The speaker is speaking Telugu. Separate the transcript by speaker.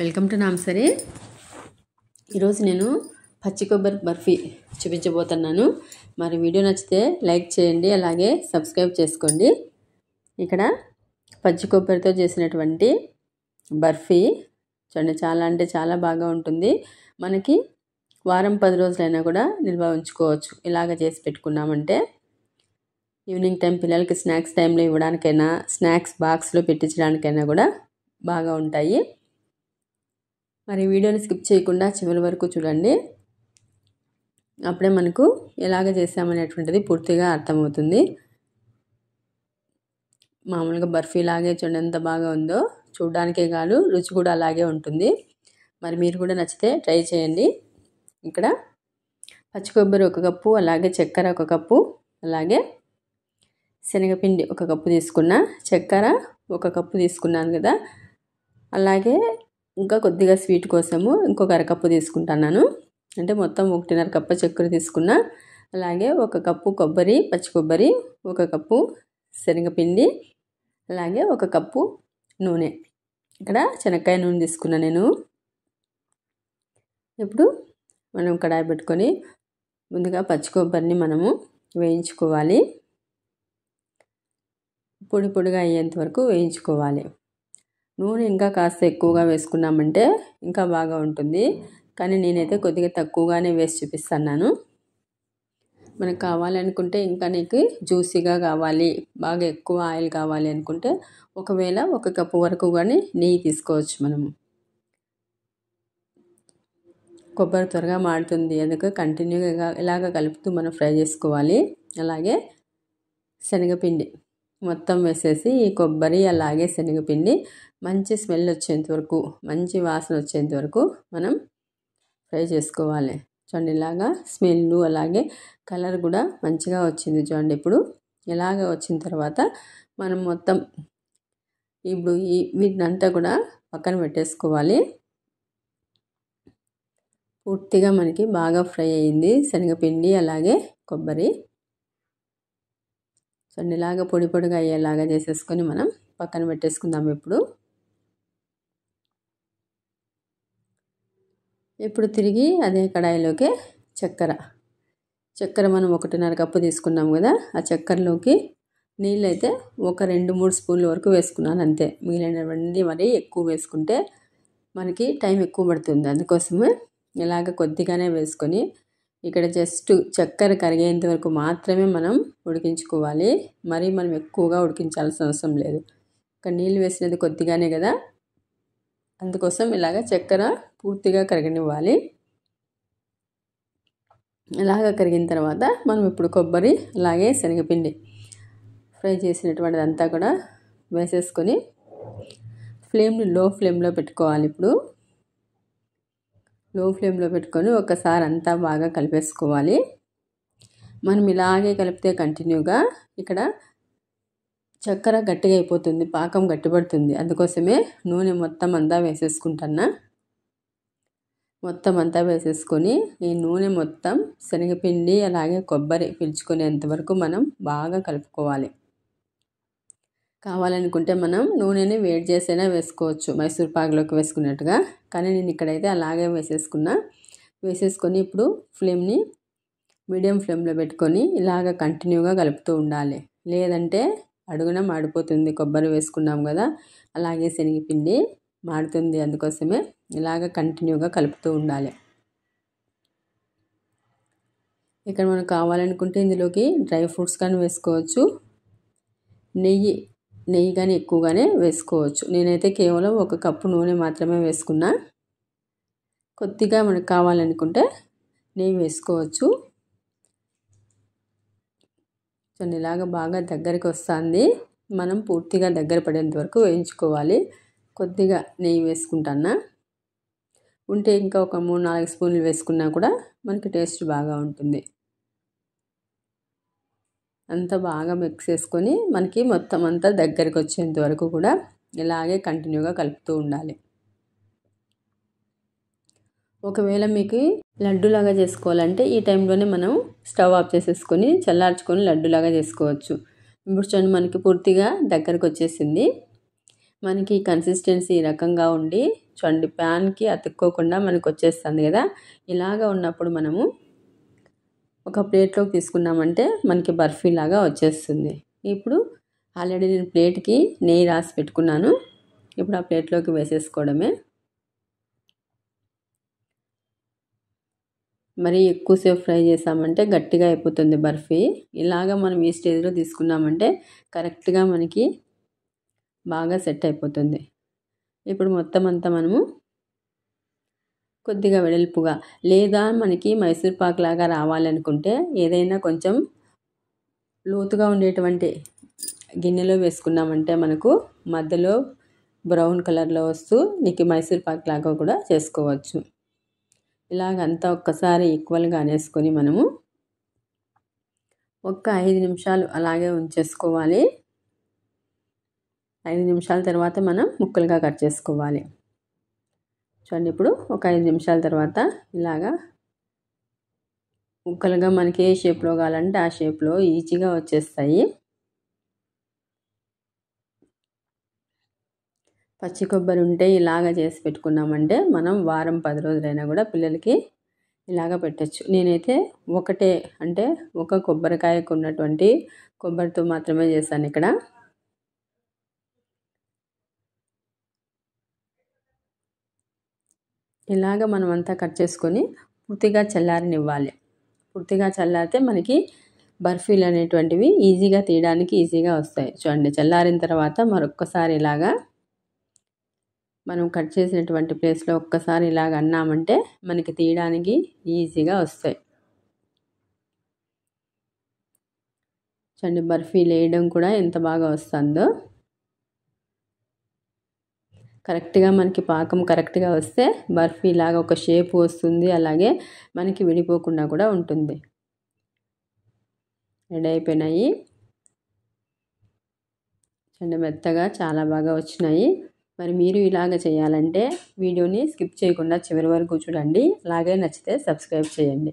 Speaker 1: Welcome to నామ్సరీ. ఈరోజు నేను పచ్చి కొబ్బరి బర్ఫీ చూపించబోతున్నాను. మరి వీడియో నచ్చితే లైక్ చేయండి, అలాగే సబ్స్క్రైబ్ చేసుకోండి. ఇక్కడ పచ్చి కొబ్బరితో చేసినటువంటి బర్ఫీ చూడండి, చాలా అంటే చాలా బాగా ఉంటుంది. మనకి వారం 10 రోజులైనా కూడా నిల్వ ఉంచుకోవచ్చు. ఇలాగ చేసి పెట్టుకున్నామంటే ఈవినింగ్ టైం పిల్లలకి స్నాక్స్ టైంలో ఇవ్వడానికైనా, స్నాక్స్ బాక్స్లో పెట్టించడానికైనా కూడా బాగా ఉంటాయి. మరి వీడియోని స్కిప్ చేయకుండా చివరి వరకు చూడండి. అప్పుడే మనకు ఎలాగ చేసామనేటువంటిది పూర్తిగా అర్థమవుతుంది. మామూలుగా బర్ఫీ లాగే చూడండి ఎంత బాగా ఉందో, చూడడానికే కాదు రుచి కూడా అలాగే ఉంటుంది. మరి మీరు కూడా నచ్చితే ట్రై చేయండి. ఇక్కడ పచ్చి కొబ్బరి 1 కప్పు, అలాగే చక్కెర 1 కప్పు, అలాగే శనగపిండి 1 కప్పు తీసుకున్నా, చక్కెర 1 కప్పు తీసుకున్నాను కదా. అలాగే ఇంకా కొద్దిగా స్వీట్ కోసము ఇంకొక 1/2 కప్పు తీసుకుంటున్నాను. అంటే మొత్తం 1.5 కప్పు చక్కెర తీసుకున్నా. అలాగే 1 కప్పు కొబ్బరి, పచ్చి కొబ్బరి, 1 కప్పు శనగపిండి, అలాగే 1 కప్పు నూనె. ఇక్కడ శనక్కాయ నూనె తీసుకున్నా నేను. ఇప్పుడు మనం కడాయి పెట్టుకొని ముందుగా పచ్చి కొబ్బరిని మనము వేయించుకోవాలి. పొడి పొడిగా అయ్యేంత వరకు వేయించుకోవాలి. నూనె ఇంకా కాస్త ఎక్కువగా వేసుకున్నామంటే ఇంకా బాగా ఉంటుంది, కానీ నేనైతే కొద్దిగా తక్కువగానే వేసి చూపిస్తున్నాను. మనకు కావాలనుకుంటే ఇంకా నీకు జ్యూసీగా కావాలి, బాగా ఎక్కువ ఆయిల్ కావాలి అనుకుంటే ఒకవేళ 1 కప్పు వరకు కానీ నెయ్యి తీసుకోవచ్చు. మనము కొబ్బరి త్వరగా మాడుతుంది, అందుకే కంటిన్యూగా ఇలాగ కలుపుతూ మనం ఫ్రై చేసుకోవాలి. అలాగే శనగపిండి మొత్తం వేసేసి ఈ కొబ్బరి అలాగే శనగపిండి మంచి స్మెల్ వచ్చేంత వరకు, మంచి వాసన వచ్చేంత వరకు మనం ఫ్రై చేసుకోవాలి. చూడండి ఇలాగా స్మెల్ అలాగే కలర్ కూడా మంచిగా వచ్చింది. చూడండి ఇప్పుడు ఇలాగ వచ్చిన తర్వాత మనం మొత్తం ఇప్పుడు వీటినంతా కూడా పక్కన పెట్టేసుకోవాలి. పూర్తిగా మనకి బాగా ఫ్రై అయ్యింది శనగపిండి అలాగే కొబ్బరి. చూడండి ఇలాగ పొడి పొడిగా అయ్యేలాగా చేసేసుకొని మనం పక్కన పెట్టేసుకుందాం. ఇప్పుడు తిరిగి అదే కడాయిలోకి చక్కెర మనం 1.5 కప్పు తీసుకున్నాం కదా. ఆ చక్కెరలోకి నీళ్ళు అయితే ఒక 2-3 స్పూన్ల వరకు వేసుకున్నాను అంతే. మిగిలినవన్నీ మరి ఎక్కువ వేసుకుంటే మనకి టైం ఎక్కువ పడుతుంది. అందుకోసమే ఇలాగ కొద్దిగానే వేసుకొని ఇక్కడ జస్ట్ చక్కెర కరిగేంత వరకు మాత్రమే మనం ఉడికించుకోవాలి. మరి మనం ఎక్కువగా ఉడికించాల్సిన అవసరం లేదు. ఇక్కడ నీళ్ళు వేసినది కొద్దిగానే కదా, అందుకోసం ఇలాగ చక్కెర పూర్తిగా కరగనివ్వాలి. ఇలాగ కరిగిన తర్వాత మనం ఇప్పుడు కొబ్బరి అలాగే శనగపిండి ఫ్రై చేసినటువంటిది అంతా కూడా వేసేసుకొని ఫ్లేమ్ని లో ఫ్లేమ్లో పెట్టుకోవాలి. ఇప్పుడు లో ఫ్లేమ్లో పెట్టుకొని ఒకసారి అంతా బాగా కలిపేసుకోవాలి. మనం ఇలాగే కలిపితే కంటిన్యూగా ఇక్కడ చక్కెర గట్టిగా అయిపోతుంది, పాకం గట్టిపడుతుంది. అందుకోసమే నూనె మొత్తం అంతా వేసేసుకుంటున్నా. మొత్తం అంతా వేసేసుకొని ఈ నూనె మొత్తం శనగపిండి అలాగే కొబ్బరి పీల్చుకునేంత వరకు మనం బాగా కలుపుకోవాలి. కావాలనుకుంటే మనం నూనెని వేడి చేసైనా వేసుకోవచ్చు, మైసూర్ పాకులోకి వేసుకున్నట్టుగా. కానీ నేను ఇక్కడైతే అలాగే వేసేసుకొని ఇప్పుడు ఫ్లేమ్ని మీడియం ఫ్లేమ్లో పెట్టుకొని ఇలాగ కంటిన్యూగా కలుపుతూ ఉండాలి. లేదంటే అడుగున మాడిపోతుంది. కొబ్బరి వేసుకున్నాం కదా, అలాగే శనగపిండి మాడుతుంది. అందుకోసమే ఇలాగ కంటిన్యూగా కలుపుతూ ఉండాలి. ఇక్కడ మనం కావాలనుకుంటే ఇందులోకి డ్రై ఫ్రూట్స్ కానీ వేసుకోవచ్చు, నెయ్యి కానీ ఎక్కువగానే వేసుకోవచ్చు. నేనైతే కేవలం 1 కప్పు నూనె మాత్రమే వేసుకున్నా. కొద్దిగా మనకు కావాలనుకుంటే నెయ్యి వేసుకోవచ్చు. చూడండి ఇలాగ బాగా దగ్గరికి వస్తుంది. మనం పూర్తిగా దగ్గర పడేంత వరకు వేయించుకోవాలి. కొద్దిగా నెయ్యి వేసుకుంటున్నా. ఉంటే ఇంకా ఒక 3-4 స్పూన్లు వేసుకున్నా కూడా మనకి టేస్ట్ బాగా ఉంటుంది. అంతా బాగా మిక్స్ చేసుకొని మనకి మొత్తం అంతా దగ్గరికి వచ్చేంత వరకు కూడా ఇలాగే కంటిన్యూగా కలుపుతూ ఉండాలి. ఒకవేళ మీకు లడ్డూలాగా చేసుకోవాలంటే ఈ టైంలోనే మనం స్టవ్ ఆఫ్ చేసేసుకొని చల్లార్చుకొని లడ్డూలాగా చేసుకోవచ్చు. ఇప్పుడు చూడండి మనకి పూర్తిగా దగ్గరకు వచ్చేసింది. మనకి కన్సిస్టెన్సీ ఈ రకంగా ఉండి చూడండి ప్యాన్కి అతుక్కోకుండా మనకు వచ్చేస్తుంది కదా. ఇలాగ ఉన్నప్పుడు మనము ఒక ప్లేట్లోకి తీసుకున్నామంటే మనకి బర్ఫీ లాగా వచ్చేస్తుంది. ఇప్పుడు ఆల్రెడీ నేను ప్లేట్కి నెయ్యి రాసి పెట్టుకున్నాను. ఇప్పుడు ఆ ప్లేట్లోకి వేసేసుకోవడమే. మరి ఎక్కువసేపు ఫ్రై చేసామంటే గట్టిగా అయిపోతుంది బర్ఫీ. ఇలాగ మనం ఈ స్టేజ్లో తీసుకున్నామంటే కరెక్ట్గా మనకి బాగా సెట్ అయిపోతుంది. ఇప్పుడు మొత్తం అంతా మనము కొద్దిగా వెడల్పుగా, లేదా మనకి మైసూర్ పాక్ లాగా రావాలనుకుంటే ఏదైనా కొంచెం లోతుగా ఉండేటువంటి గిన్నెలో వేసుకున్నామంటే మనకు మధ్యలో బ్రౌన్ కలర్లో వస్తూ నీకు మైసూర్ పాక్ లాగా కూడా చేసుకోవచ్చు. ఇలాగంతా ఒక్కసారి ఈక్వల్గా అనేసుకొని మనము ఒక్క 5 నిమిషాలు అలాగే ఉంచేసుకోవాలి. 5 నిమిషాల తర్వాత మనం ముక్కలుగా కట్ చేసుకోవాలి. చూడండి ఇప్పుడు ఒక 5 నిమిషాల తర్వాత ఇలాగా ముక్కలుగా మనకి ఏ షేప్లో కావాలంటే ఆ షేప్లో ఈజీగా వచ్చేస్తాయి. పచ్చి కొబ్బరి ఉంటే ఇలాగ చేసి పెట్టుకున్నామంటే మనం వారం 10 రోజులైనా కూడా పిల్లలకి ఇలాగ పెట్టచ్చు. నేనైతే ఒకటే అంటే ఒక కొబ్బరికాయకు ఉన్నటువంటి కొబ్బరితో మాత్రమే చేశాను ఇక్కడ. ఇలాగ మనం అంతా కట్ చేసుకొని పూర్తిగా చల్లారనివ్వాలి. పూర్తిగా చల్లారితే మనకి బర్ఫీలు అనేటువంటివి ఈజీగా తీయడానికి ఈజీగా వస్తాయి. చూడండి చల్లారిన తర్వాత మరొక్కసారి ఇలాగా మనం కట్ చేసినటువంటి ప్లేస్లో ఒక్కసారి ఇలాగ అన్నామంటే మనకి తీయడానికి ఈజీగా వస్తాయి. చూడండి బర్ఫీలు వేయడం కూడా ఎంత బాగా వస్తుందో. కరెక్ట్గా మనకి పాకం కరెక్ట్గా వస్తే బర్ఫీ లాగా ఒక షేప్ వస్తుంది. అలాగే మనకి విడిపోకుండా కూడా ఉంటుంది. రెడీ అయిపోయినాయి. చూడండి మెత్తగా చాలా బాగా వచ్చినాయి. మరి మీరు ఇలాగ చేయాలంటే వీడియోని స్కిప్ చేయకుండా చివరి వరకు చూడండి. అలాగే నచ్చితే సబ్స్క్రైబ్ చేయండి.